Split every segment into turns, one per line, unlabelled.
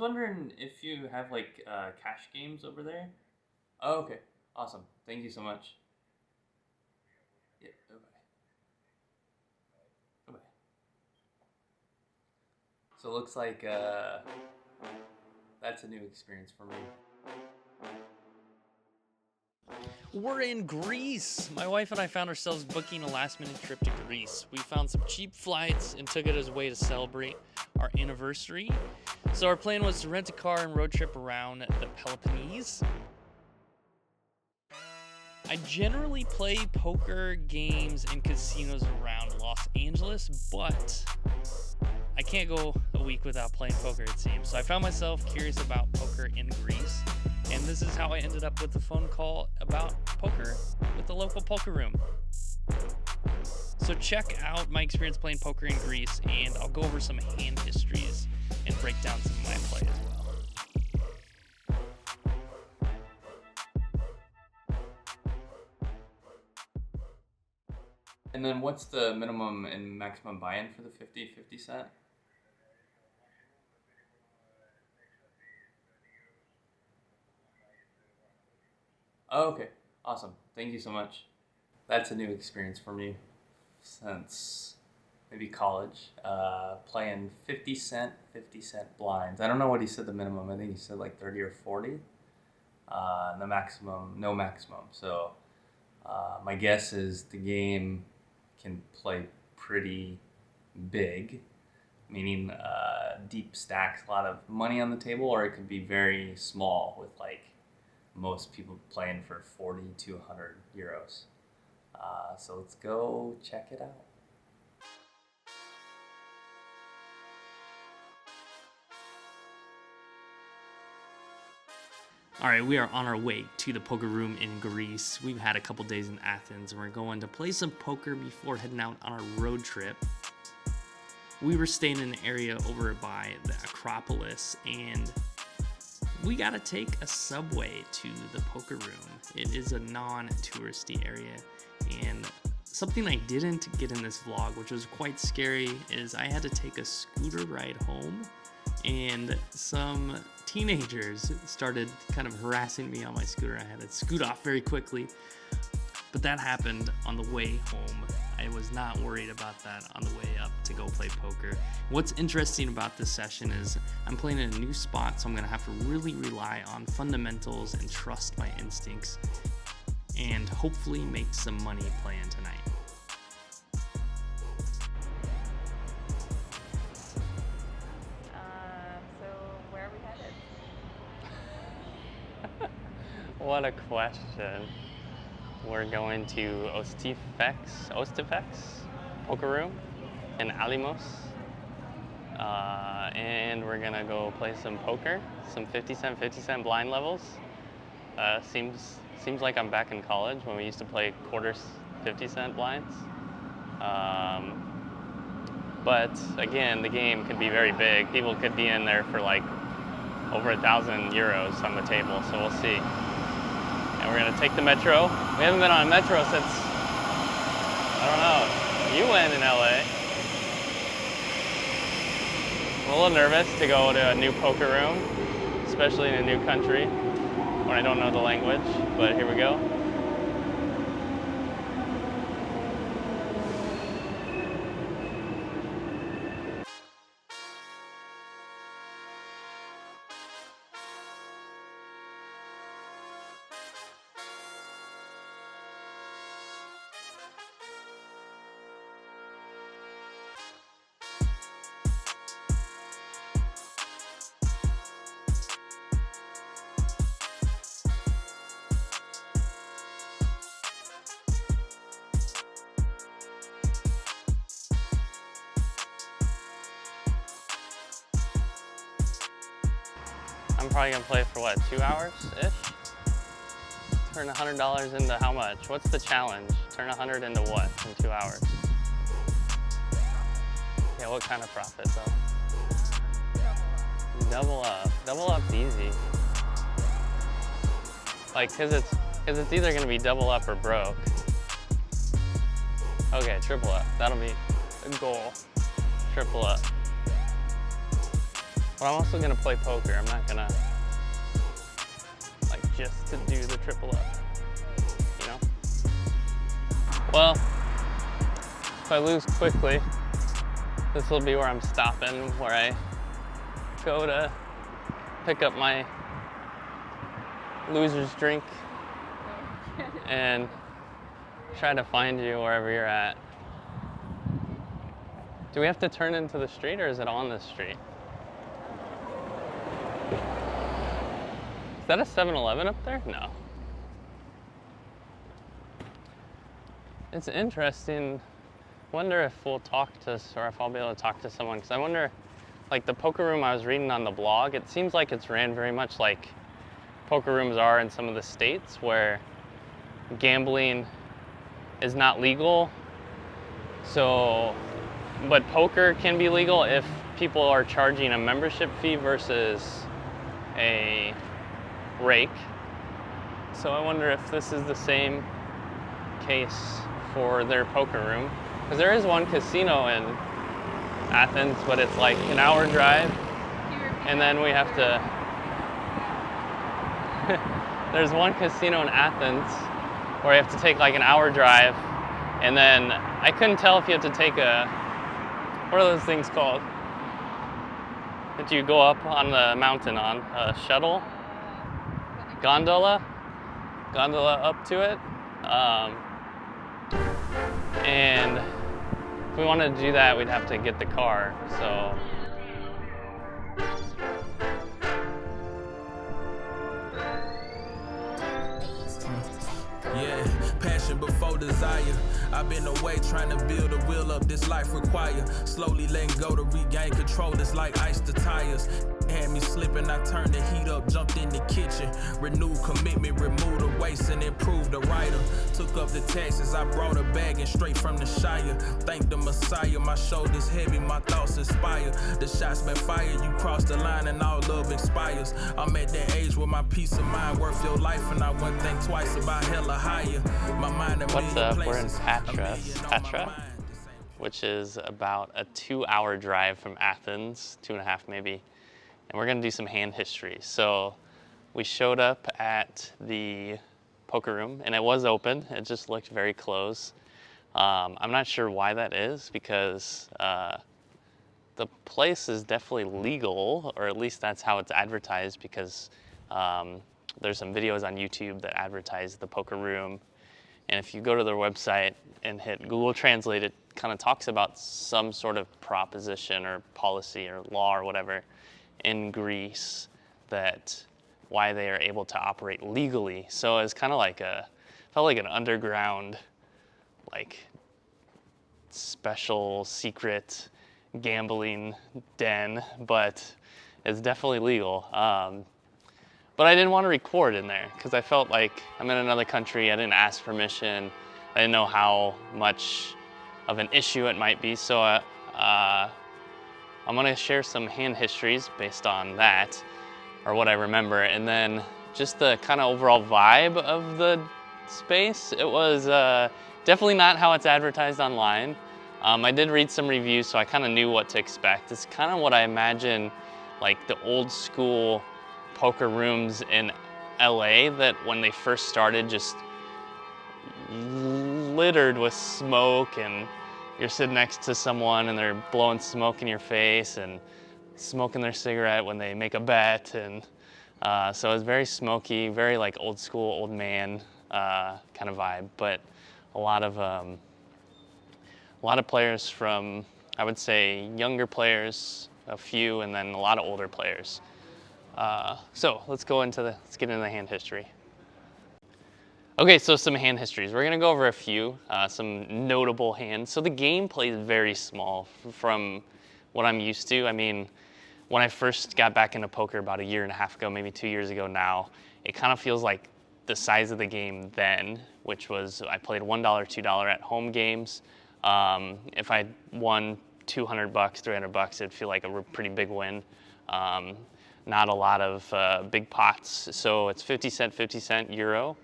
wondering if you have like cash games over there. Oh, okay. Awesome. Thank you so much. Yeah. Bye bye. Bye bye. So it looks like that's a new experience for me.
We're in Greece. My wife and I found ourselves booking a last-minute trip to Greece. We found some cheap flights and took it as a way to celebrate our anniversary. So our plan was to rent a car and road trip around the Peloponnese. I generally play poker games and casinos around Los Angeles, but I can't go a week without playing poker, it seems. So I found myself curious about poker in Greece, and this is how I ended up with a phone call about poker with the local poker room. So check out my experience playing poker in Greece, and I'll go over some hand histories and break down some of my play as well.
And then what's the minimum and maximum buy-in for the 50 set? Oh, okay. Awesome. Thank you so much. That's a new experience for me since maybe college. Playing 50 cent blinds. I don't know what he said the minimum. I think he said like 30 or 40. And the maximum, no maximum. So my guess is the game can play pretty big, meaning deep stacks, a lot of money on the table, or it could be very small with like most people playing for 40 to 100 euros. So let's go check it out.
All right, we are on our way to the poker room in Greece. We've had a couple days in Athens, and we're going to play some poker before heading out on our road trip. We were staying in an area over by the Acropolis, and we gotta take a subway to the poker room. It is a non-touristy area, and something I didn't get in this vlog, which was quite scary, is I had to take a scooter ride home, and some teenagers started kind of harassing me on my scooter. I had to scoot off very quickly, but that happened on the way home. I was not worried about that on the way up to go play poker. What's interesting about this session is I'm playing in a new spot, so I'm gonna have to really rely on fundamentals and trust my instincts, and hopefully make some money playing tonight.
What a question. We're going to Ostifex Poker Room in Alimos. And we're gonna go play some poker, some 50 cent blind levels. Seems like I'm back in college when we used to play quarters 50 cent blinds. But again, the game could be very big. People could be in there for like over 1,000 euros on the table, so we'll see. And we're gonna take the metro. We haven't been on a metro since, I don't know, you went in LA. I'm a little nervous to go to a new poker room, especially in a new country when I don't know the language, but here we go. I'm probably gonna play for what, 2 hours-ish? Turn $100 into how much? What's the challenge? Turn 100 into what in 2 hours? Yeah, what kind of profit though? Double up. Double up's easy. Like, cause it's either gonna be double up or broke. Okay, triple up. That'll be a goal. Triple up. But I'm also gonna play poker. I'm not gonna, like, just to do the triple up, you know? Well, if I lose quickly, this will be where I'm stopping, where I go to pick up my loser's drink and try to find you wherever you're at. Do we have to turn into the street, or is it on the street? Is that a 7-Eleven up there? No. It's interesting. Wonder if we'll talk to, or if I'll be able to talk to someone, because I wonder, like the poker room I was reading on the blog, it seems like it's ran very much like poker rooms are in some of the states where gambling is not legal. So, but poker can be legal if people are charging a membership fee versus a rake. So I wonder if this is the same case for their poker room. Because there is one casino in Athens, but it's like an hour drive. And then we have to, there's one casino in Athens where you have to take like an hour drive. And then I couldn't tell if you have to take a, what are those things called? That you go up on the mountain on, a shuttle? Gondola up to it. And if we wanted to do that, we'd have to get the car, so.
Yeah, passion before desire. I've been away trying to build a wheel up this life require. Slowly letting go to regain control. It's like ice to tires. Had me slipping, I turned the heat up, jumped in the kitchen. Renewed commitment, removed the waste and improved the writer. Took up the taxes, I brought a bag and straight from the Shire. Thank the Messiah, my shoulders heavy, my thoughts inspire. The shots been fired, you cross the line and all love expires. I'm at that age where my peace of mind worth your life, and I wouldn't think twice about hella higher. My mind
What's up? We're in Patra, which is about a 2-hour drive from Athens, 2.5 maybe. And we're gonna do some hand history. So we showed up at the poker room and it was open. It just looked very close. I'm not sure why that is, because the place is definitely legal, or at least that's how it's advertised, because there's some videos on YouTube that advertise the poker room. And if you go to their website and hit Google Translate, it kind of talks about some sort of proposition or policy or law or whatever in Greece, that why they are able to operate legally. So it's kind of like felt like an underground, like special secret gambling den, but it's definitely legal. But I didn't want to record in there because I felt like I'm in another country. I didn't ask permission. I didn't know how much of an issue it might be. So I'm gonna share some hand histories based on that, or what I remember, and then just the kind of overall vibe of the space. It was definitely not how it's advertised online. I did read some reviews, so I kind of knew what to expect. It's kind of what I imagine, like the old school poker rooms in LA that when they first started, just littered with smoke, and you're sitting next to someone and they're blowing smoke in your face and smoking their cigarette when they make a bet. And so it was very smoky, very like old school, old man kind of vibe, but a lot of players from, I would say, younger players, a few, and then a lot of older players. So let's get into the hand history. Okay, so some hand histories. We're gonna go over a few, some notable hands. So the gameplay is very small from what I'm used to. I mean, when I first got back into poker about 1.5 years ago, maybe 2 years ago now, it kind of feels like the size of the game then, which was, I played $1, $2 at home games. If I won $200, $300, it'd feel like a pretty big win. Not a lot of big pots. So it's 50 cent euro.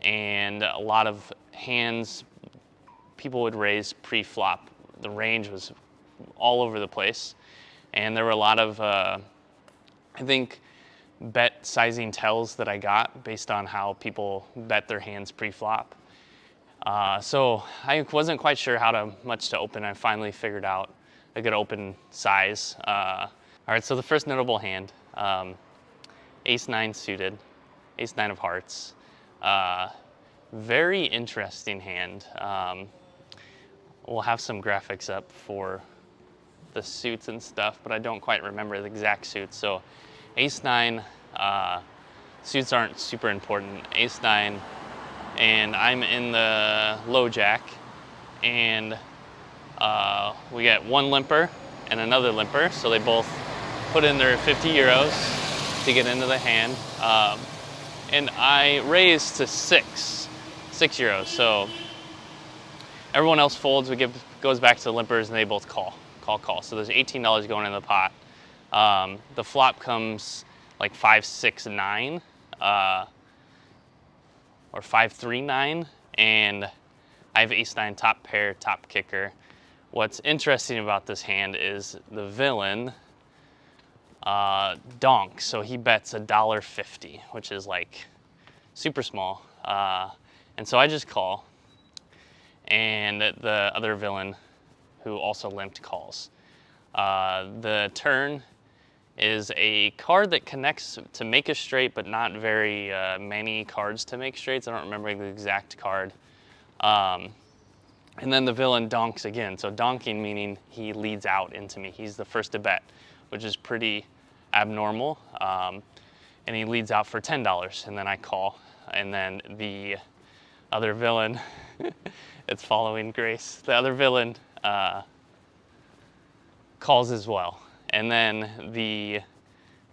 And a lot of hands people would raise pre-flop. The range was all over the place. And there were a lot of I think bet sizing tells that I got based on how people bet their hands pre-flop. So I wasn't quite sure how much to open. I finally figured out a good open size. All right, so the first notable hand, ace-9 suited, ace-9 of hearts. Very interesting hand. We'll have some graphics up for the suits and stuff, but I don't quite remember the exact suits. So ace-9, suits aren't super important. Ace-9, and I'm in the low jack, and we get one limper and another limper, so they both put in their 50 euros to get into the hand. And I raise to 6 euros, so everyone else folds, goes back to the limpers, and they both call. So there's $18 going in the pot. The flop comes like 5, 6, 9, or 5, 3, 9, and I have ace-9 top pair, top kicker. What's interesting about this hand is the villain donks, so he bets $1.50, which is like super small. And so I just call, and the other villain, who also limped, calls. The turn is a card that connects to make a straight, but not very many cards to make straights. I don't remember the exact card. And then the villain donks again. So donking meaning he leads out into me. He's the first to bet, which is pretty abnormal. And he leads out for $10, and then I call. And then the other villain, it's following Grace. The other villain calls as well. And then the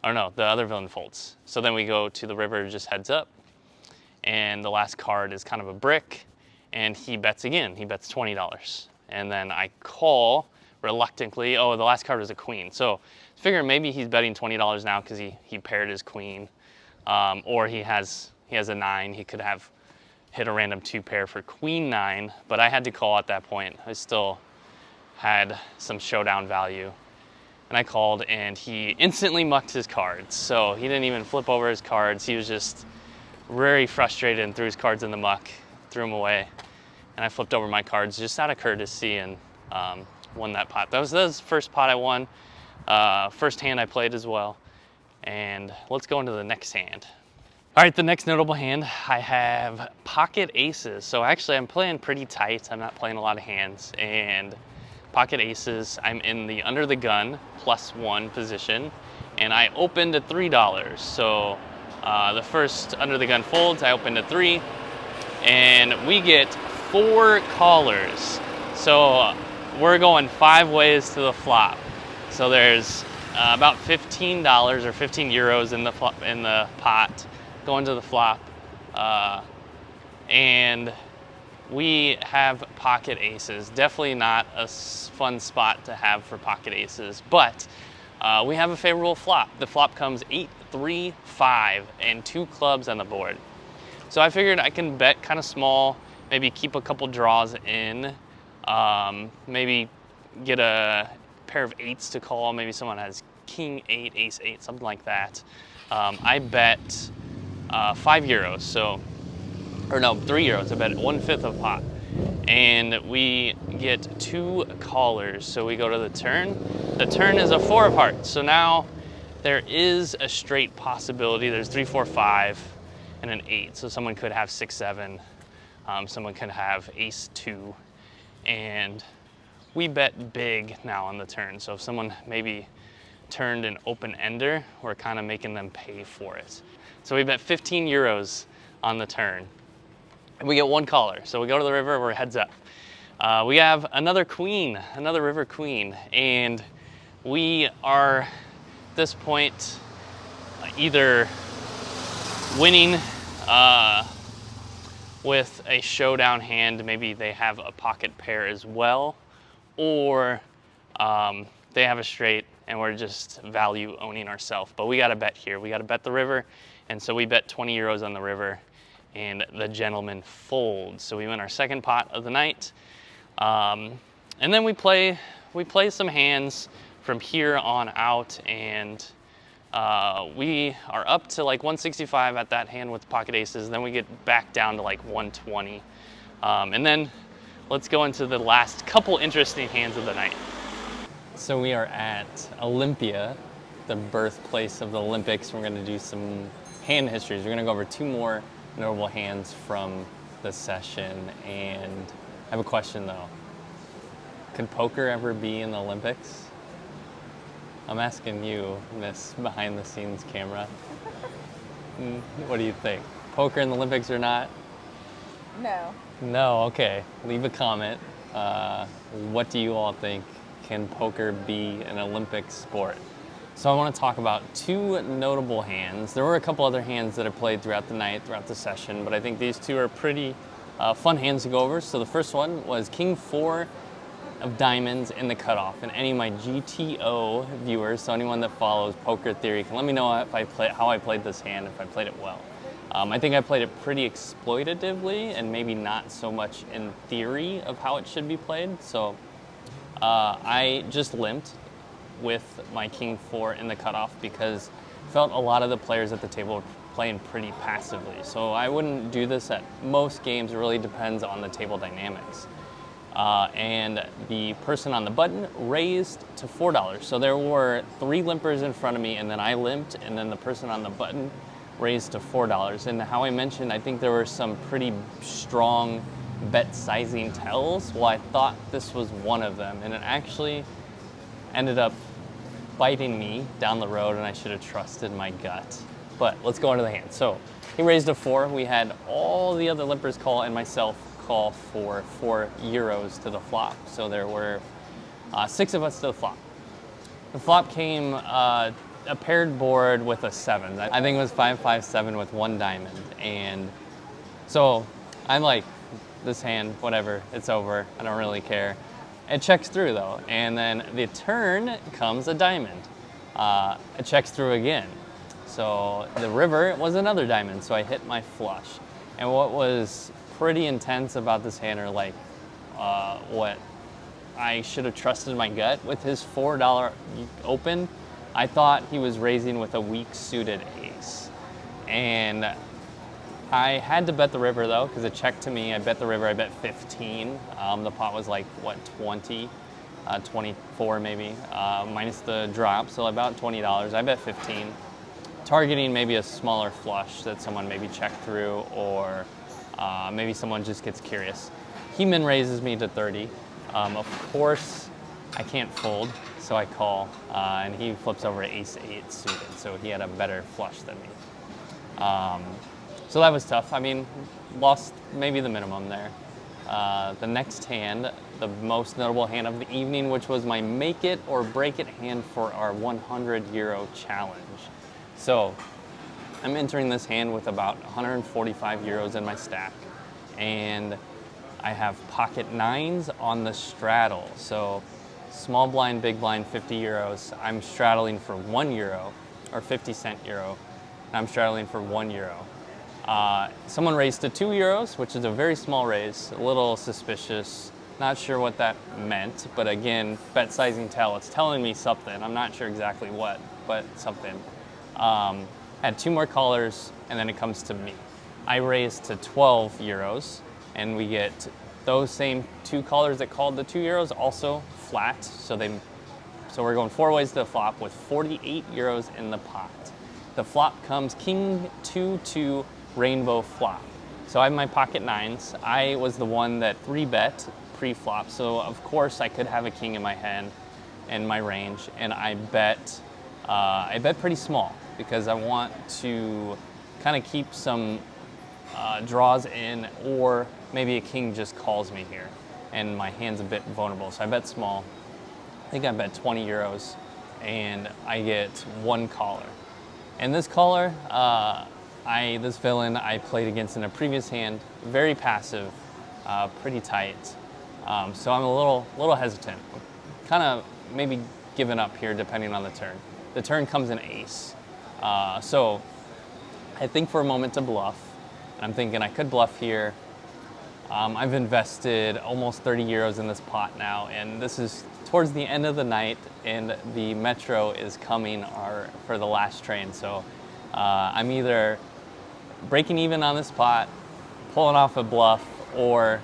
other villain folds. So then we go to the river, just heads up. And the last card is kind of a brick, and he bets again. He bets $20. And then I call reluctantly. Oh, the last card was a queen. So I figure maybe he's betting $20 now because he paired his queen. Or he has a 9. He could have hit a random 2 pair for queen 9, but I had to call at that point. I still had some showdown value. And I called, and he instantly mucked his cards. So he didn't even flip over his cards. He was just very frustrated and threw his cards in the muck, threw them away. And I flipped over my cards just out of courtesy and won that pot. That was the first pot I won. First hand I played as well. And let's go into the next hand. All right, the next notable hand, I have pocket aces. So actually I'm playing pretty tight. I'm not playing a lot of hands. And pocket aces, I'm in the under the gun +1 position, and I opened at $3. So the first under the gun folds, I opened at 3, and we get 4 callers. So we're going 5 ways to the flop. So there's about $15 or 15 euros in the pot going to the flop, and we have pocket aces. Definitely not a fun spot to have for pocket aces, but we have a favorable flop. The flop comes 8, 3, 5, and 2 clubs on the board. So I figured I can bet kind of small, maybe keep a couple draws in, maybe get a pair of 8s to call. Maybe someone has king 8, ace 8, something like that. I bet 5 euros, so, or no, 3 euros. I bet 1/5 of pot. And we get 2 callers. So we go to the turn. The turn is a 4 of hearts. So now there is a straight possibility. There's 3, 4, 5, and an 8. So someone could have 6, 7. Someone could have ace 2. And we bet big now on the turn. So if someone maybe turned an open ender, we're kind of making them pay for it. So we bet 15 euros on the turn. And we get 1 caller. So we go to the river, we're heads up. We have another queen, another river queen. And we are, at this point, either winning with a showdown hand, maybe they have a pocket pair as well, or they have a straight and we're just value owning ourselves. But we got to bet here. We got to bet the river. And so we bet 20 euros on the river, and the gentleman folds. So we win our second pot of the night. And then we play some hands from here on out, and We are up to like 165 at that hand with pocket aces, then we get back down to like 120. And then let's go into the last couple interesting hands of the night. So we are at Olympia, the birthplace of the Olympics. We're gonna do some hand histories. We're gonna go over 2 more notable hands from the session. And I have a question though. Could poker ever be in the Olympics? I'm asking you, Miss Behind the Scenes camera. What do you think? Poker in the Olympics or not?
No.
No, okay. Leave a comment. What do you all think? Can poker be an Olympic sport? So I want to talk about 2 notable hands. There were a couple other hands that I played throughout the night, throughout the session, but I think these 2 are pretty fun hands to go over. So the first one was King 4 of diamonds in the cutoff. And any of my GTO viewers, so anyone that follows Poker Theory, can let me know if how I played this hand, if I played it well. I think I played it pretty exploitatively and maybe not so much in theory of how it should be played. So I just limped with my King 4 in the cutoff because I felt a lot of the players at the table were playing pretty passively. So I wouldn't do this at most games. It really depends on the table dynamics. And the person on the button raised to $4. So there were 3 limpers in front of me, and then I limped, and then the person on the button raised to $4. And how I mentioned, I think there were some pretty strong bet sizing tells. Well, I thought this was one of them, and it actually ended up biting me down the road, and I should have trusted my gut. But let's go into the hand. So he raised a 4. We had all the other limpers call and myself call for €4 to the flop. So there were 6 of us to the flop. The flop came a paired board with a 7. I think it was 5-5-7 with 1 diamond. And so I'm like, this hand, whatever, it's over. I don't really care. It checks through though. And then the turn comes a diamond. It checks through again. So the river was another diamond. So I hit my flush. And what was pretty intense about this hand, or like what I should have trusted my gut with his $4 open. I thought he was raising with a weak suited ace, and I had to bet the river though because it checked to me. I bet the river. I bet 15. The pot was like what 20, 24 maybe minus the drop, so about $20. I bet 15, targeting maybe a smaller flush that someone maybe checked through, or maybe someone just gets curious. He min raises me to 30. Of course, I can't fold, so I call, and he flips over ace-8 suited, so he had a better flush than me. So that was tough. I mean, lost maybe the minimum there. The next hand, the most notable hand of the evening, which was my make it or break it hand for our €100 challenge. So I'm entering this hand with about €145 in my stack, and I have pocket 9s on the straddle. So small blind, big blind, €50. I'm straddling for €1 or 50-cent euro, and I'm straddling for €1. Someone raised to €2, which is a very small raise, a little suspicious. Not sure what that meant, but again, bet sizing tell, it's telling me something. I'm not sure exactly what, but something. Had 2 more callers, and then it comes to me. I raised to €12, and we get those same 2 callers that called the €2 also flat. So we're going 4 ways to the flop with €48 in the pot. The flop comes King 2-2 rainbow flop. So I have my pocket 9s. I was the one that 3-bet pre-flop, so of course I could have a king in my hand in my range, and I bet pretty small because I want to kind of keep some draws in, or maybe a king just calls me here and my hand's a bit vulnerable. So I bet small. I think I bet €20 and I get 1 caller. And this caller, this villain I played against in a previous hand, very passive, pretty tight. So I'm a little hesitant, kind of maybe giving up here depending on the turn. The turn comes an ace. So I think for a moment to bluff. And I'm thinking I could bluff here. I've invested almost 30 euros in this pot now, and this is towards the end of the night, and the metro is coming for the last train. So I'm either breaking even on this pot, pulling off a bluff, or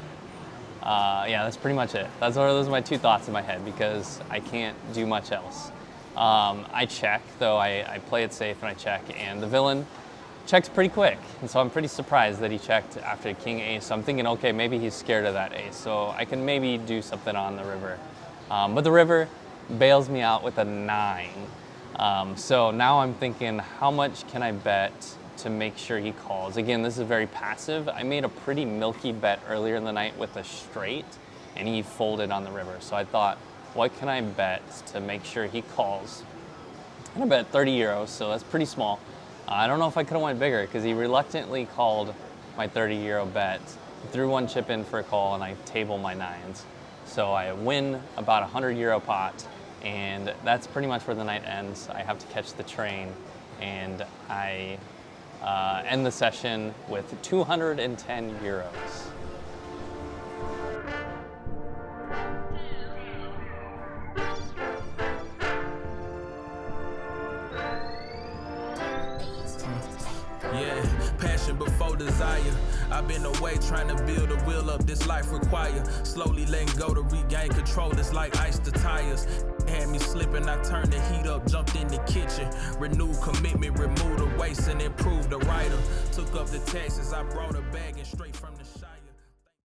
yeah, that's pretty much it. Those are my two thoughts in my head because I can't do much else. I check, though. I play it safe and I check, and the villain checks pretty quick. And so I'm pretty surprised that he checked after king ace. So I'm thinking, okay, maybe he's scared of that ace. So I can maybe do something on the river. But the river bails me out with a 9. So now I'm thinking, how much can I bet to make sure he calls? Again, this is very passive. I made a pretty milky bet earlier in the night with a straight, and he folded on the river. So I thought, what can I bet to make sure he calls? And I bet 30 euros, so that's pretty small. I don't know if I could have went bigger because he reluctantly called my 30 euro bet, threw one chip in for a call, and I table my 9s. So I win about 100 euro pot, and that's pretty much where the night ends. I have to catch the train, and I end the session with 210 euros.
Yeah, passion before desire. I've been away trying to build a wheel up this life require. Slowly letting go to regain control. It's like ice the tires. Had me slipping, I turned the heat up, jumped in the kitchen. Renewed commitment, removed the waste and improved the writer. Took up the taxes, I brought a bag and straight from the shop.